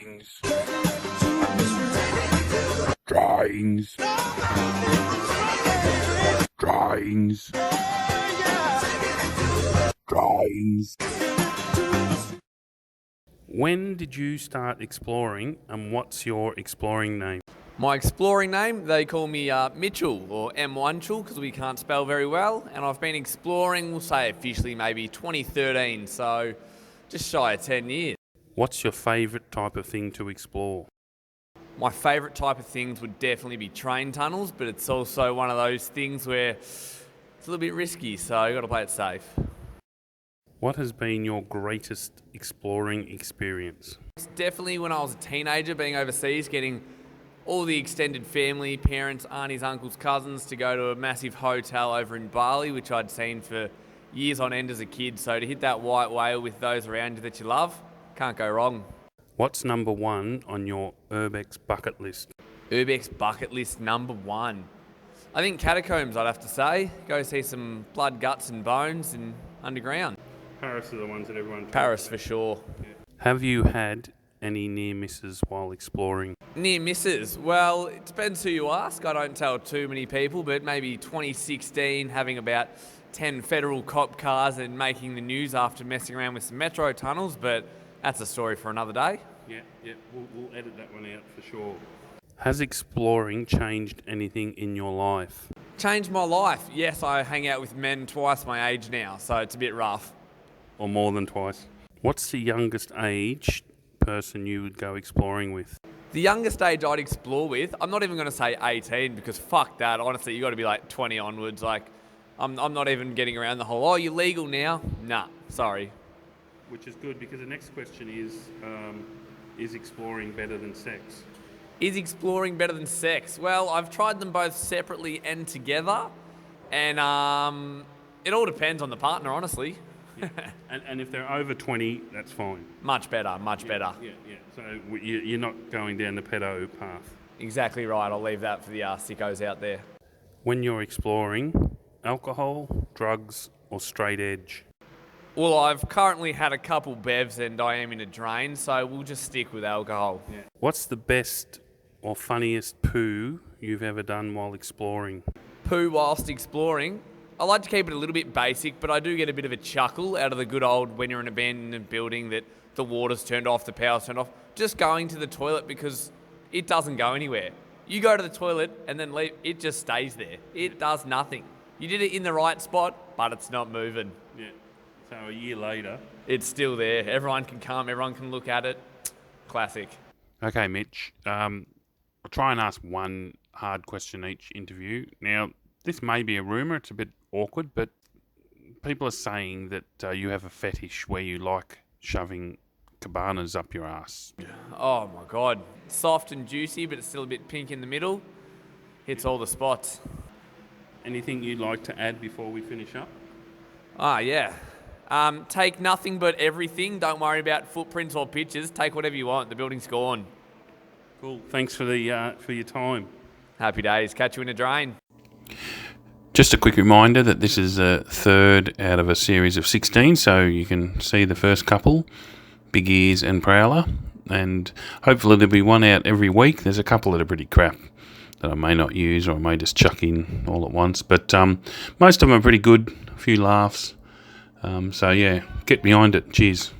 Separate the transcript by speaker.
Speaker 1: Drawings. Drawings. Drawings. Drawings. When did you start exploring, and what's your exploring name?
Speaker 2: My exploring name, they call me M1tchel or M1tchel because we can't spell very well. And I've been exploring, we'll say officially maybe 2013, so just shy of 10 years.
Speaker 1: What's your favourite type of thing to explore?
Speaker 2: My favourite type of things would definitely be train tunnels, but it's also one of those things where it's a little bit risky, so you've got to play it safe.
Speaker 1: What has been your greatest exploring experience?
Speaker 2: It's definitely when I was a teenager, being overseas, getting all the extended family, parents, aunties, uncles, cousins to go to a massive hotel over in Bali, which I'd seen for years on end as a kid. So to hit that white whale with those around you that you love, can't go wrong.
Speaker 1: What's number one on your Urbex bucket list?
Speaker 2: Urbex bucket list number one. I think catacombs, I'd have to say. Go see some blood, guts and bones and underground.
Speaker 1: Paris are the ones that everyone...
Speaker 2: Paris for sure.
Speaker 1: Yeah. Have you had any near misses while exploring?
Speaker 2: Near misses? Well, it depends who you ask. I don't tell too many people, but maybe 2016, having about 10 federal cop cars and making the news after messing around with some metro tunnels, but that's a story for another day.
Speaker 1: Yeah, we'll edit that one out for sure. Has exploring changed anything in your life?
Speaker 2: Changed my life? Yes, I hang out with men twice my age now, so it's a bit rough.
Speaker 1: Or more than twice. What's the youngest age person you would go exploring with?
Speaker 2: The youngest age I'd explore with, I'm not even going to say 18 because fuck that. Honestly, you got to be like 20 onwards. Like, I'm not even getting around the whole, oh, you're legal now? Nah, sorry.
Speaker 1: Which is good because the next question is exploring better than sex?
Speaker 2: Is exploring better than sex? Well, I've tried them both separately and together, and it all depends on the partner, honestly.
Speaker 1: Yeah. And if they're over 20, that's fine.
Speaker 2: Much better, much better.
Speaker 1: Yeah. So you're not going down the pedo path.
Speaker 2: Exactly right. I'll leave that for the sickos out there.
Speaker 1: When you're exploring, alcohol, drugs, or straight edge?
Speaker 2: Well, I've currently had a couple bevs and I am in a drain, so we'll just stick with alcohol.
Speaker 1: Yeah. What's the best or funniest poo you've ever done while exploring?
Speaker 2: Poo whilst exploring? I like to keep it a little bit basic, but I do get a bit of a chuckle out of the good old when you're in an abandoned building that the water's turned off, the power's turned off. Just going to the toilet because it doesn't go anywhere. You go to the toilet and then leave, it just stays there. It does nothing. You did it in the right spot, but it's not moving.
Speaker 1: Yeah. So a year later...
Speaker 2: It's still there. Everyone can come, everyone can look at it. Classic.
Speaker 1: Okay, Mitch. I'll try and ask one hard question each interview. Now, this may be a rumour, it's a bit awkward, but people are saying that you have a fetish where you like shoving cabanas up your ass.
Speaker 2: Oh my God. Soft and juicy, but it's still a bit pink in the middle. Hits all the spots.
Speaker 1: Anything you'd like to add before we finish up?
Speaker 2: Yeah. Take nothing but everything. Don't worry about footprints or pictures. Take whatever you want. The building's gone.
Speaker 1: Cool. Thanks for your time.
Speaker 2: Happy days. Catch you in a drain.
Speaker 1: Just a quick reminder that this is a third out of a series of 16, so you can see the first couple, Big Ears and Prowler, and hopefully there'll be one out every week. There's a couple that are pretty crap that I may not use or I may just chuck in all at once, but most of them are pretty good, a few laughs. So yeah, get behind it. Cheers.